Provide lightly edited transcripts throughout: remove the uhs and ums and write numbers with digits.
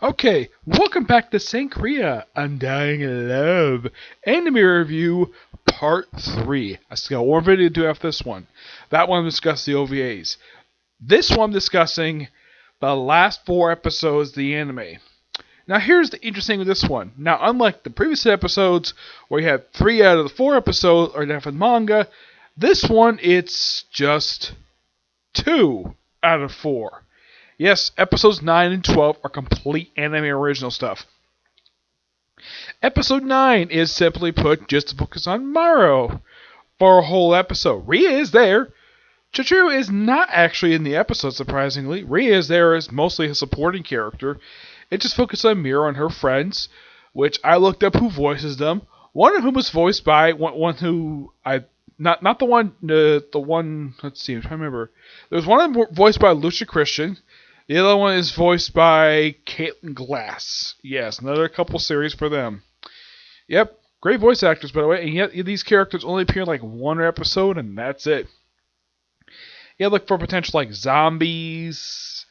Okay, welcome back to Sankarea, Undying Love, Anime Review Part 3. I still got one video to do after this one. That one discussed the OVAs. This one discussing the last 4 episodes of the anime. Now here's the interesting with this one. Now unlike the previous episodes, where you had 3 out of the 4 episodes are different manga, this one it's just 2 out of 4. Yes, episodes 9 and 12 are complete anime original stuff. Episode 9 is simply put just to focus on Maro for a whole episode. Ria is there. Chichiru is not actually in the episode, surprisingly. Ria is there as mostly a supporting character. It just focuses on Miro and her friends, which I looked up who voices them. One of whom was voiced by one who I not the one let's see, I'm trying to remember. There's one voiced by Lucia Christian. The other one is voiced by Caitlin Glass. Yes, another couple series for them. Yep, great voice actors, by the way. And yet these characters only appear in like one episode, and that's it. Yeah, look for potential like zombies.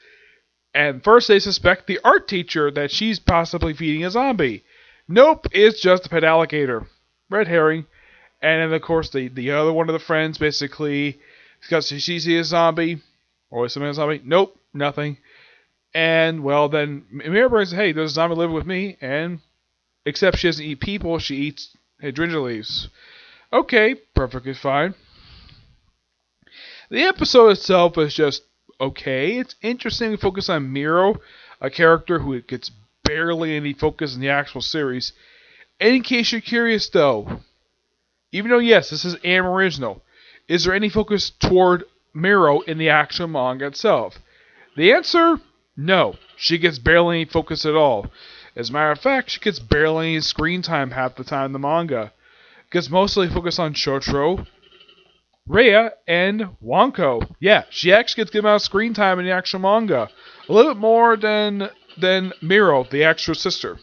And first they suspect the art teacher that she's possibly feeding a zombie. Nope, it's just a pet alligator. Red herring. And then of course the other one of the friends basically, because she sees a zombie, or something a zombie. Nope, nothing. And, well, then Mirror says, hey, there's a zombie living with me, and except she doesn't eat people, she eats hydrangea leaves. Okay, perfectly fine. The episode itself is just okay. It's interesting to focus on Miro, a character who gets barely any focus in the actual series. And in case you're curious, though, even though, yes, this is an original, is there any focus toward Miro in the actual manga itself? The answer, no. She gets barely any focus at all. As a matter of fact, she gets barely any screen time half the time in the manga. It gets mostly focused on Shotaro, Rhea, and Wanko. Yeah, she actually gets good amount of screen time in the actual manga. A little bit more than Miro, the actual sister.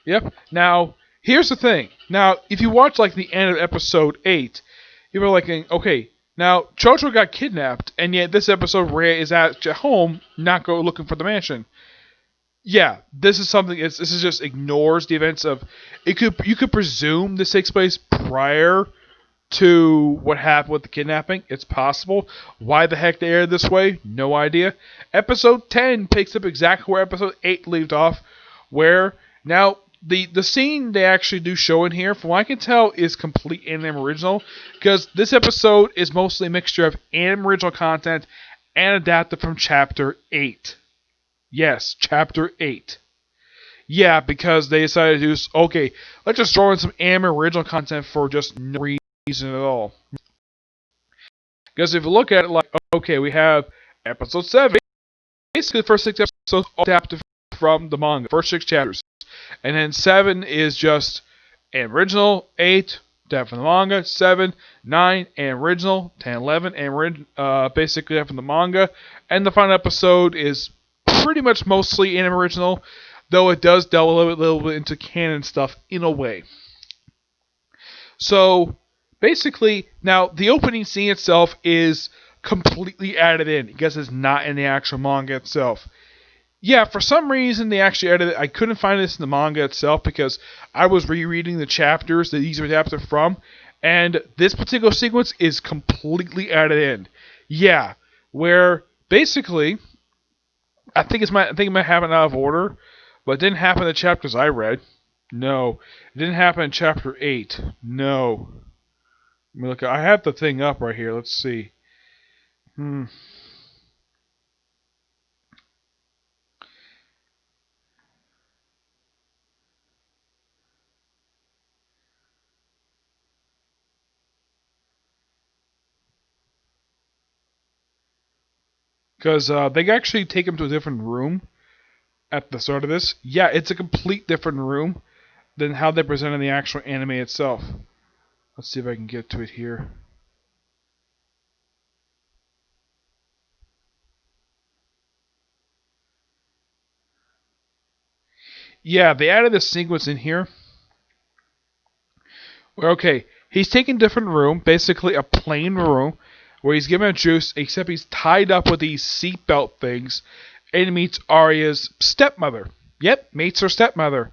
Yep. Now, here's the thing. Now, if you watch like the end of episode 8, you're like, okay, now Chocho got kidnapped, and yet this episode Rhea is at home, not go looking for the mansion. Yeah, this is something. This is just ignores the events of. You could presume this takes place prior to what happened with the kidnapping. It's possible. Why the heck they aired this way? No idea. Episode 10 picks up exactly where episode 8 left off, where now. The scene they actually do show in here, from what I can tell, is complete anime original, because this episode is mostly a mixture of anime original content and adapted from Chapter 8. Yes, Chapter 8. Yeah, because they decided to do, okay, let's just throw in some anime original content for just no reason at all. Because if you look at it like, okay, we have episode 7, basically the first 6 episodes all adapted from the manga, first 6 chapters. And then 7 is just an original, 8, that from the manga, 7, 9, and original, 10, 11, and basically that from the manga. And the final episode is pretty much mostly an original, though it does delve a little bit into canon stuff in a way. So, basically, now the opening scene itself is completely added in, because it's not in the actual manga itself. Yeah, for some reason they actually edited it. I couldn't find this in the manga itself because I was rereading the chapters that these were adapted from, and this particular sequence is completely added in. Yeah, where basically, I think it might happen out of order, but it didn't happen in the chapters I read. No, it didn't happen in chapter 8. No. Let me look. I have the thing up right here. Let's see. Because they actually take him to a different room at the start of this. Yeah, it's a complete different room than how they presented the actual anime itself. Let's see if I can get to it here. Yeah, they added this sequence in here. Where, okay, he's taking a different room, basically a plain room, where he's given a juice, except he's tied up with these seatbelt things, and he meets Arya's stepmother. Yep, meets her stepmother.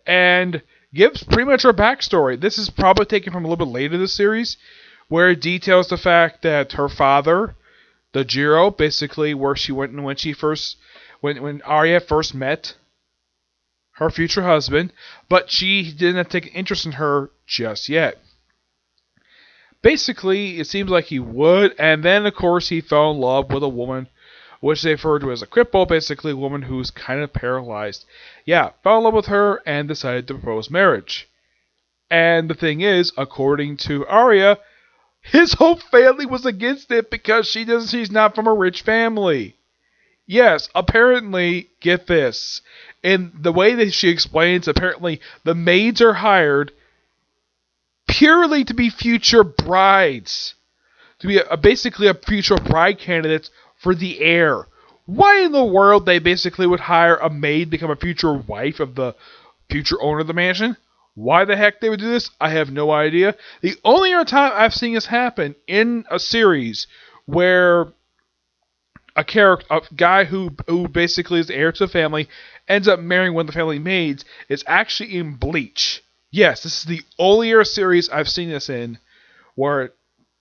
And gives pretty much her backstory. This is probably taken from a little bit later in the series, where it details the fact that her father, the Jiro, basically where she went when Arya first met her future husband, but she didn't take an interest in her just yet. Basically, it seems like he would, and then of course he fell in love with a woman which they refer to as a cripple, basically a woman who's kind of paralyzed. Yeah, fell in love with her and decided to propose marriage. And the thing is, according to Arya, his whole family was against it because she's not from a rich family. Yes, apparently, get this. In the way that she explains, apparently the maids are hired purely to be future brides. To be basically a future bride candidate for the heir. Why in the world they basically would hire a maid to become a future wife of the future owner of the mansion? Why the heck they would do this, I have no idea. The only other time I've seen this happen in a series where a guy who basically is the heir to the family, ends up marrying one of the family maids, is actually in Bleach. Yes, this is the only other series I've seen this in, where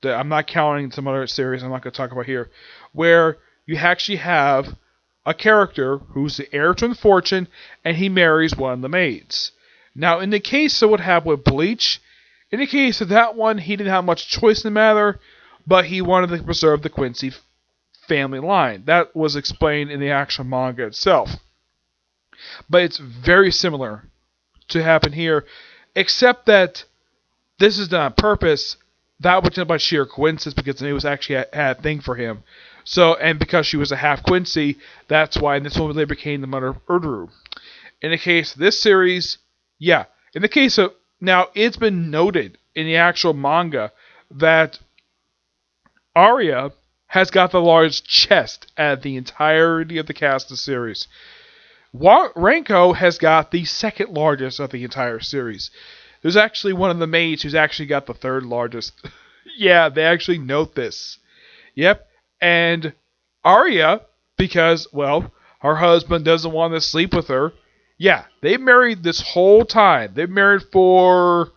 I'm not counting some other series I'm not going to talk about here, where you actually have a character who's the heir to the fortune, and he marries one of the maids. Now, in the case of what happened with Bleach, in the case of that one, he didn't have much choice in the matter, but he wanted to preserve the Quincy family line. That was explained in the actual manga itself. But it's very similar to happen here, except that this is done on purpose. That was done by sheer coincidence because it was actually had a thing for him. So, and because she was a half Quincy, that's why this one later became the mother of Urdru. In the case of this series, yeah. In the case of, now it's been noted in the actual manga that Arya has got the largest chest at the entirety of the cast of the series. Renko has got the second largest of the entire series. There's actually one of the maids who's actually got the third largest. Yeah, they actually note this. Yep. And Arya, because, well, her husband doesn't want to sleep with her. Yeah, they married this whole time. They've married for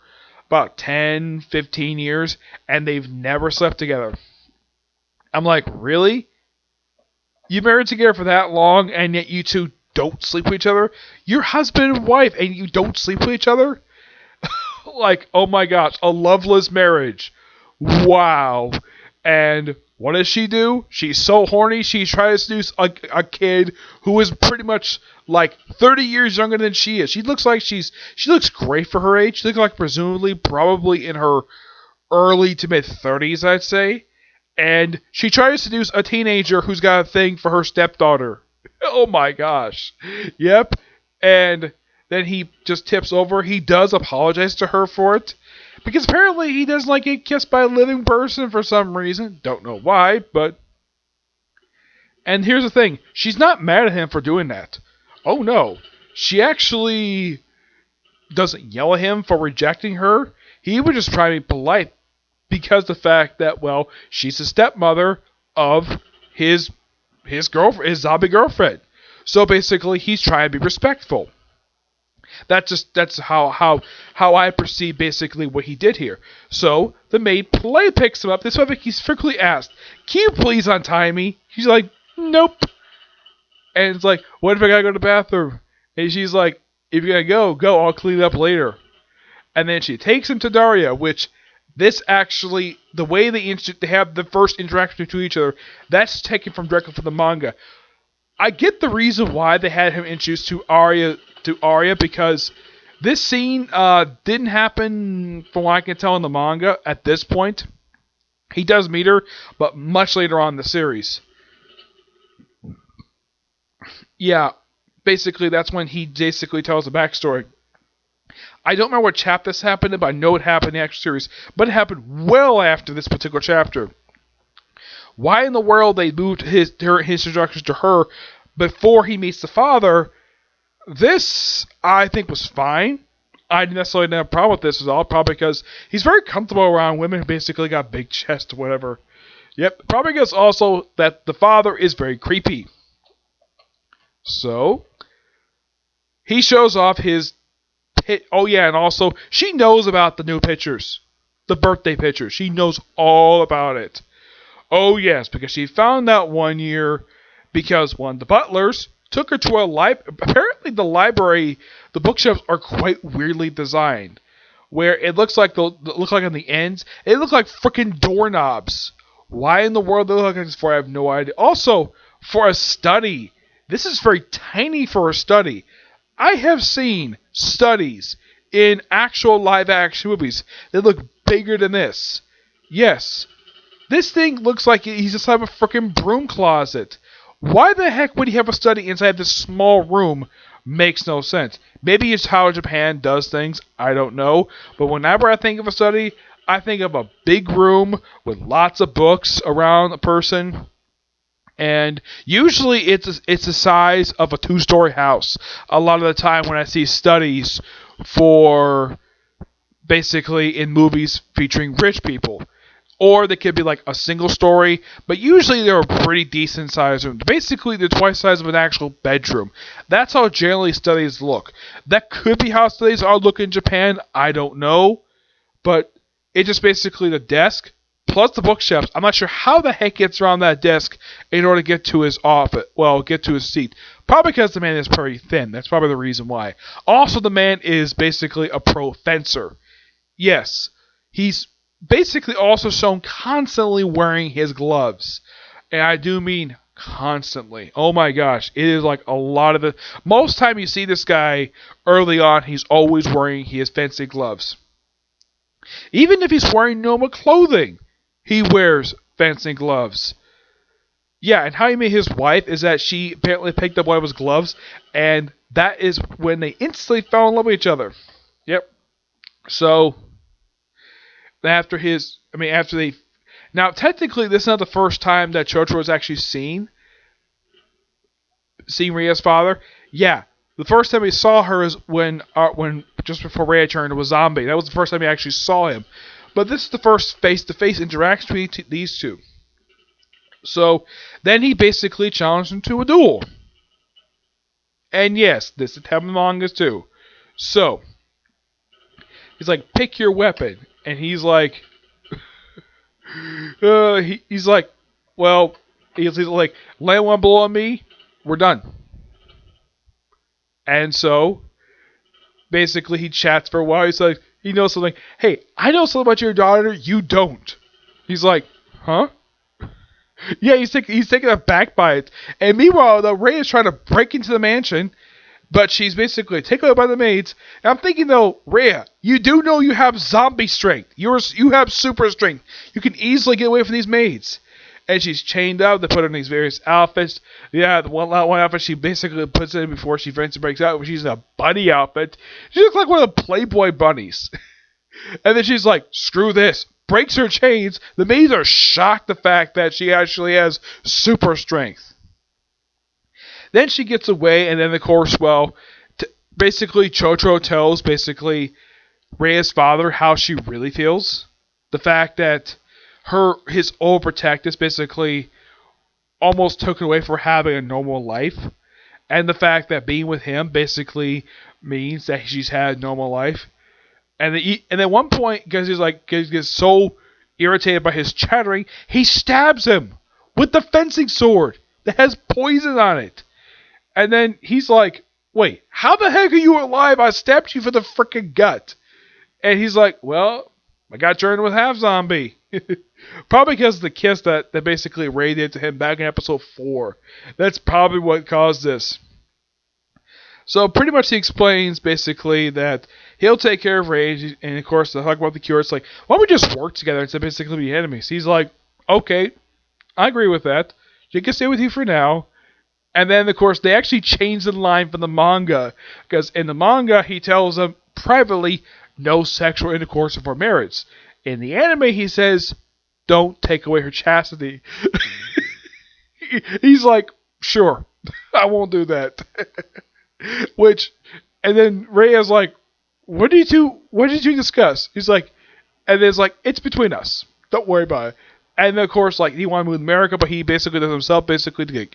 about 10, 15 years, and they've never slept together. I'm like, really? You married together for that long, and yet you two don't sleep with each other? You're husband and wife, and you don't sleep with each other? Like, oh my gosh, a loveless marriage. Wow. And what does she do? She's so horny, she tries to seduce a kid who is pretty much like 30 years younger than she is. She looks great for her age. She looks like presumably probably in her early to mid 30s, I'd say. And she tries to seduce a teenager who's got a thing for her stepdaughter. Oh my gosh. Yep. And then he just tips over. He does apologize to her for it. Because apparently he doesn't like get kissed by a living person for some reason. Don't know why, but... And here's the thing. She's not mad at him for doing that. Oh no. She actually doesn't yell at him for rejecting her. He was just trying to be polite. Because the fact that, well, she's the stepmother of his girlfriend, his zombie girlfriend. So basically, he's trying to be respectful. That's how I perceive basically what he did here. So the maid picks him up. This way he's frequently asked, "Can you please untie me?" She's like, "Nope." And it's like, "What if I gotta go to the bathroom?" And she's like, "If you're gonna go, I'll clean it up later." And then she takes him to Daria, which this actually, the way they have the first interaction between each other, that's taken directly from the manga. I get the reason why they had him introduced to Arya because this scene didn't happen, from what I can tell in the manga, at this point. He does meet her, but much later on in the series. Yeah, basically that's when he basically tells the backstory. I don't remember what chapter this happened in, but I know it happened in the actual series. But it happened well after this particular chapter. Why in the world they moved his introductions to her before he meets the father, this, I think, was fine. I didn't necessarily have a problem with this at all, probably because he's very comfortable around women who basically got big chests or whatever. Yep, probably because also that the father is very creepy. So he shows off his oh yeah, and also she knows about the new pictures, the birthday pictures. She knows all about it. Oh yes, because she found out one year because one of the butlers took her to a library. Apparently, the library, the bookshelves are quite weirdly designed, where it looks like on the ends, it looks like freaking doorknobs. Why in the world they look like this for? I have no idea. Also, for a study, this is very tiny for a study. I have seen studies in actual live action movies that look bigger than this. Yes, this thing looks like he's inside of a freaking broom closet. Why the heck would he have a study inside this small room? Makes no sense. Maybe it's how Japan does things. I don't know. But whenever I think of a study, I think of a big room with lots of books around a person. And usually it's the size of a 2-story house. A lot of the time when I see studies for basically in movies featuring rich people. Or they could be like a single story, but usually they're a pretty decent sized room. Basically, they're twice the size of an actual bedroom. That's how generally studies look. That could be how studies are look in Japan. I don't know. But it's just basically the desk plus the bookshelves. I'm not sure how the heck gets around that desk in order to get to his office. Well, get to his seat. Probably because the man is pretty thin. That's probably the reason why. Also, the man is basically a pro fencer. Yes, he's basically also shown constantly wearing his gloves. And I do mean constantly. Oh my gosh, it is like a lot of the... Most time you see this guy early on, he's always wearing his fencing gloves. Even if he's wearing normal clothing, he wears fencing gloves. Yeah, and how he met his wife is that she apparently picked up one of his gloves, and that is when they instantly fell in love with each other. Yep. So... After they... Now, technically, this is not the first time that Chotaro was actually seen Rhea's father. Yeah, the first time he saw her is when just before Rhea turned into a zombie. That was the first time he actually saw him. But this is the first face-to-face interaction between these two. So, then he basically challenged him to a duel. And yes, this is happened in mangas too. So, he's like, pick your weapon. And he's like, he's like, well, he's like, land one blow on me, we're done. And so, basically, he chats for a while. He's like, he knows something. Hey, I know something about your daughter. You don't. He's like, huh? Yeah, he's taken aback by it. And meanwhile, the Rey is trying to break into the mansion. But she's basically taken away by the maids. And I'm thinking, though, Rhea, you do know you have zombie strength. You have super strength. You can easily get away from these maids. And she's chained up. They put her in these various outfits. Yeah, the one outfit she basically puts in before she eventually breaks out. She's in a bunny outfit. She looks like one of the Playboy bunnies. And then she's like, screw this. Breaks her chains. The maids are shocked the fact that she actually has super strength. Then she gets away, and then of course, basically Chotaro tells Rhea's father how she really feels. The fact that his overprotectiveness basically almost took away from having a normal life, and the fact that being with him basically means that she's had a normal life. And at one point, because he gets so irritated by his chattering, he stabs him with the fencing sword that has poison on it. And then he's like, wait, how the heck are you alive? I stabbed you for the frickin' gut. And he's like, well, I got turned with half zombie. Probably because of the kiss that basically radiated to him back in episode 4. That's probably what caused this. So pretty much he explains basically that he'll take care of Rage. And of course, they talk about the cure. It's like, why don't we just work together instead of basically be enemies? He's like, okay, I agree with that. She can stay with you for now. And then, of course, they actually changed the line from the manga. Because in the manga, he tells them privately, no sexual intercourse before marriage. In the anime, he says, don't take away her chastity. He's like, sure, I won't do that. And then Rhea's like, what did you two discuss? He's like, and it's like, it's between us. Don't worry about it. And of course, like he wanted to move to America, but he basically does himself basically to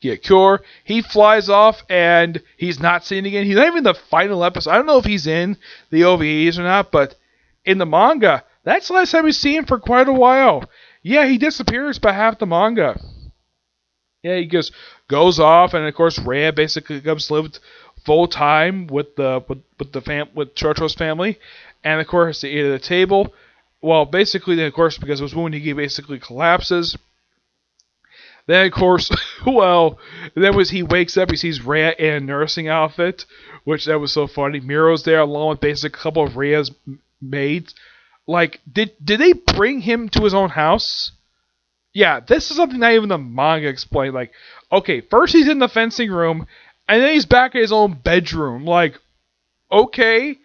get a cure. He flies off, and he's not seen again. He's not even in the final episode. I don't know if he's in the OVAs or not, but in the manga, that's the last time we see him for quite a while. Yeah, he disappears by half the manga. Yeah, he just goes off, and of course, Rhea basically comes to live full time with with Chocho's family, and of course, they eat at the table. Well, basically, of course, because it was when he basically collapses. Then, of course, he wakes up, he sees Rhea in a nursing outfit, which that was so funny. Miro's there along with basically a couple of Rhea's maids. Like, did they bring him to his own house? Yeah, this is something not even the manga explained. Like, okay, first he's in the fencing room, and then he's back in his own bedroom. Like, okay,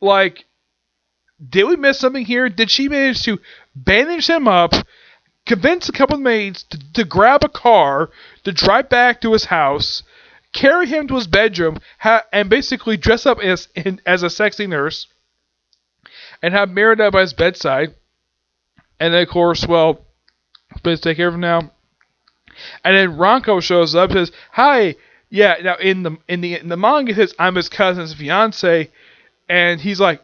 like, did we miss something here? Did she manage to bandage him up, convince a couple of maids to grab a car, to drive back to his house, carry him to his bedroom, and basically dress up as a sexy nurse, and have Mira by his bedside, and then of course, let's take care of him now. And then Ranko shows up, and says, "Hi, yeah." Now in the manga, it says, "I'm his cousin's fiance," and he's like,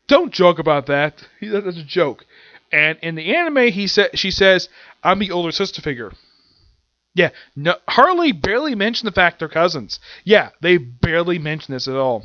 "Don't joke about that. That's a joke." And in the anime, she says, "I'm the older sister figure." Yeah, no, Harley barely mentioned the fact they're cousins. Yeah, they barely mention this at all.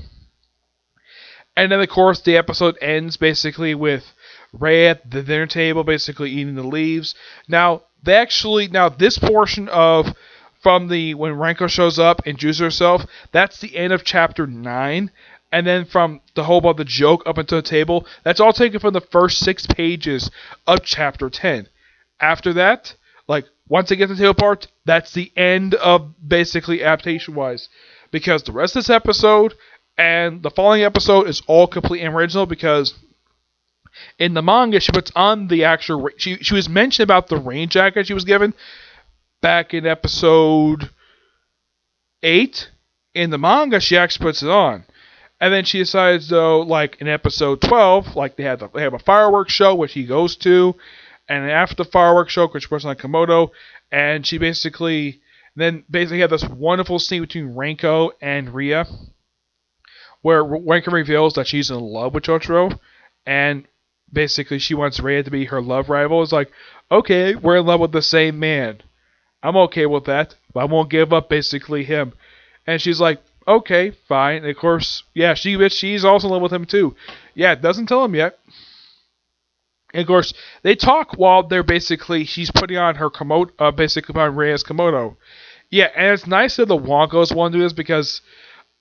And then, of course, the episode ends basically with Ray at the dinner table basically eating the leaves. Now, this portion of when Ranko shows up and juices herself, that's the end of chapter 9. And then from the whole about the joke up until the table, that's all taken from the first 6 pages of chapter 10. After that, once they get to the table part, that's the end of basically adaptation-wise. Because the rest of this episode and the following episode is all completely original, because in the manga, she puts on the actual... She was mentioned about the rain jacket she was given back in episode 8. In the manga, she actually puts it on. And then she decides, though, in episode 12, they have a fireworks show, which he goes to. And after the fireworks show, which was on Komodo, and she basically had this wonderful scene between Ranko and Rhea, where Ranko reveals that she's in love with Chotaro, and basically she wants Rhea to be her love rival. It's like, okay, we're in love with the same man. I'm okay with that, but I won't give up basically him. And she's like, okay, fine. And of course, yeah, she's also in love with him too. Yeah, doesn't tell him yet. And of course, they talk while she's putting on her Komodo, basically on Rhea's Komodo. Yeah, and it's nice that the Wonkos want to do this, because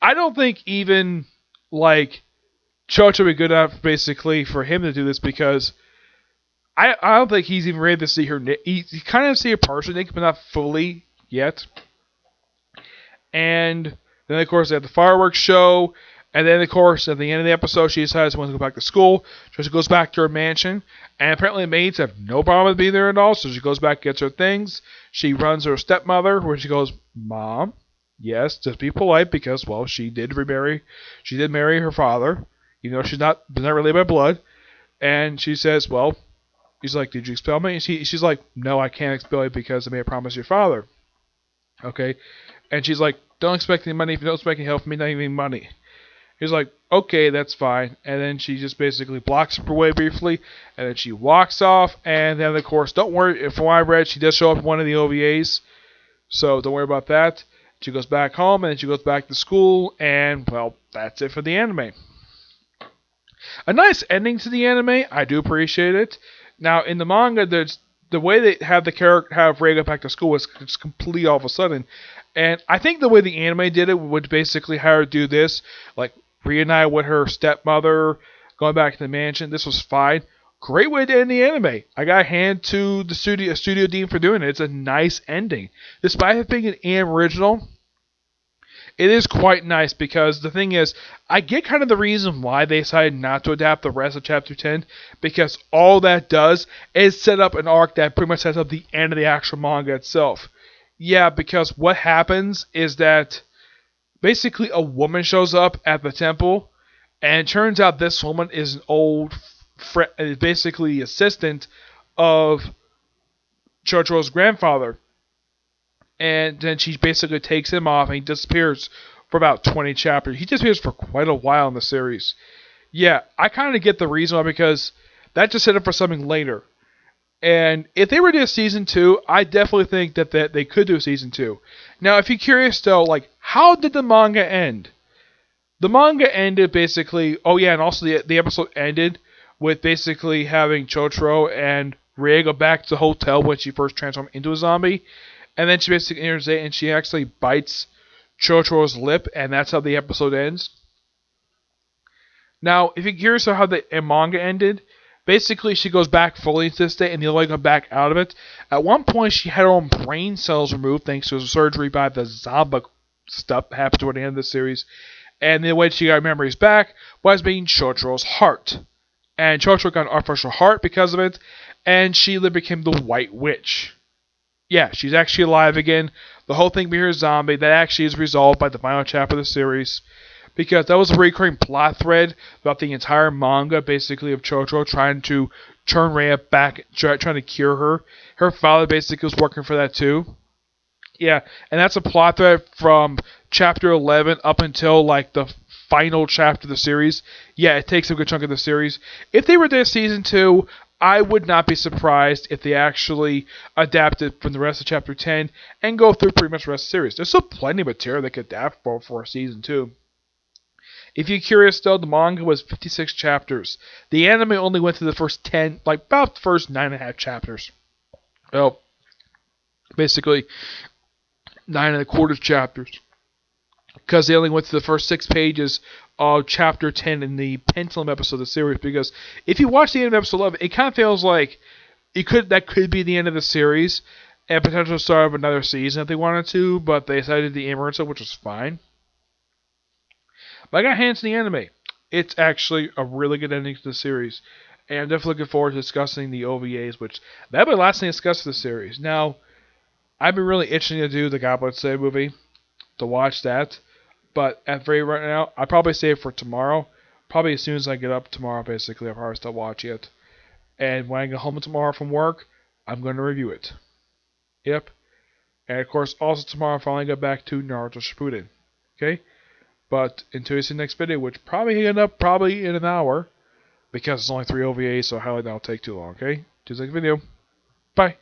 I don't think even, Chocho would be good enough, basically, for him to do this, because I don't think he's even ready to see her. He kind of see her partially naked, but not fully yet. And then, of course, they have the fireworks show. And then, of course, at the end of the episode, she decides she wants to go back to school. So she goes back to her mansion. And apparently the maids have no problem with being there at all. So she goes back, gets her things. She runs her stepmother, where she goes, "Mom, yes, just be polite, because, she did marry her father, even though she's not related by blood." And she says, he's like, "Did you expel me?" And she's like, "No, I can't expel you because I made a promise to your father." Okay. And she's like, "Don't expect any money. If you don't expect any help from me, not even money." He's like, "Okay, that's fine." And then she just basically blocks her away briefly, and then she walks off. And then, of course, don't worry, from what I read, she does show up in one of the OVAs, so don't worry about that. She goes back home, and then she goes back to school, and, that's it for the anime. A nice ending to the anime. I do appreciate it. Now, in the manga, there's the way they have Rei go back to school was just completely all of a sudden. And I think the way the anime did it would basically have her do this, reunite with her stepmother, going back to the mansion. This was fine. Great way to end the anime. I got a hand to the studio team for doing it. It's a nice ending. Despite it being an anime original, it is quite nice, because the thing is, I get kind of the reason why they decided not to adapt the rest of Chapter 10, because all that does is set up an arc that pretty much sets up the end of the actual manga itself. Yeah, because what happens is that basically a woman shows up at the temple, and it turns out this woman is an old basically assistant of Chocho's grandfather. And then she basically takes him off and he disappears for about 20 chapters. He disappears for quite a while in the series. Yeah, I kind of get the reason why, because that just set up for something later. And if they were to do season 2, I definitely think that they could do season 2. Now, if you're curious though, like, how did the manga end? The manga ended basically, oh yeah, and also the episode ended with basically having Chotaro and Rhea go back to the hotel when she first transformed into a zombie. And then she basically enters it and she actually bites Chotaro's lip, and that's how the episode ends. Now, if you're curious about how the manga ended, basically she goes back fully into this state and the only way to come back out of it. At one point, she had her own brain cells removed thanks to a surgery by the Zaba stuff that happened toward the end of the series. And the way she got memories back was being Chotaro's heart. And Chotaro got an artificial heart because of it, and she became the White Witch. Yeah, she's actually alive again. The whole thing being a zombie, that actually is resolved by the final chapter of the series. Because that was a recurring plot thread about the entire manga, basically, of Chotaro trying to turn Rhea back, trying to cure her. Her father basically was working for that too. Yeah, and that's a plot thread from chapter 11 up until like the final chapter of the series. Yeah, it takes a good chunk of the series. If they were there season 2, I would not be surprised if they actually adapted from the rest of chapter 10 and go through pretty much the rest of the series. There's still plenty of material they could adapt for season 2. If you're curious though, the manga was 56 chapters. The anime only went to the first 10, like about the first 9.5 chapters. Well, basically 9.25 chapters. Because they only went to the first 6 pages of chapter 10 in the Pendulum episode of the series. Because if you watch the end of episode 11, it kind of feels like that could be the end of the series and potential start of another season if they wanted to, but they decided the emergency, which was fine. But I got hands in the anime. It's actually a really good ending to the series. And I'm definitely looking forward to discussing the OVAs, which that'll be the last thing to discuss for the series. Now, I've been really itching to do the Goblin Slayer movie, to watch that. But at very right now, I'll probably save it for tomorrow. Probably as soon as I get up tomorrow, basically, I'll probably start watching it. And when I get home tomorrow from work, I'm going to review it. Yep. And of course, also tomorrow, I'll finally get back to Naruto Shippuden. Okay? But until you see the next video, which probably end up probably in an hour, because it's only 3 OVAs, so highly that'll take too long, okay? See you next video. Bye.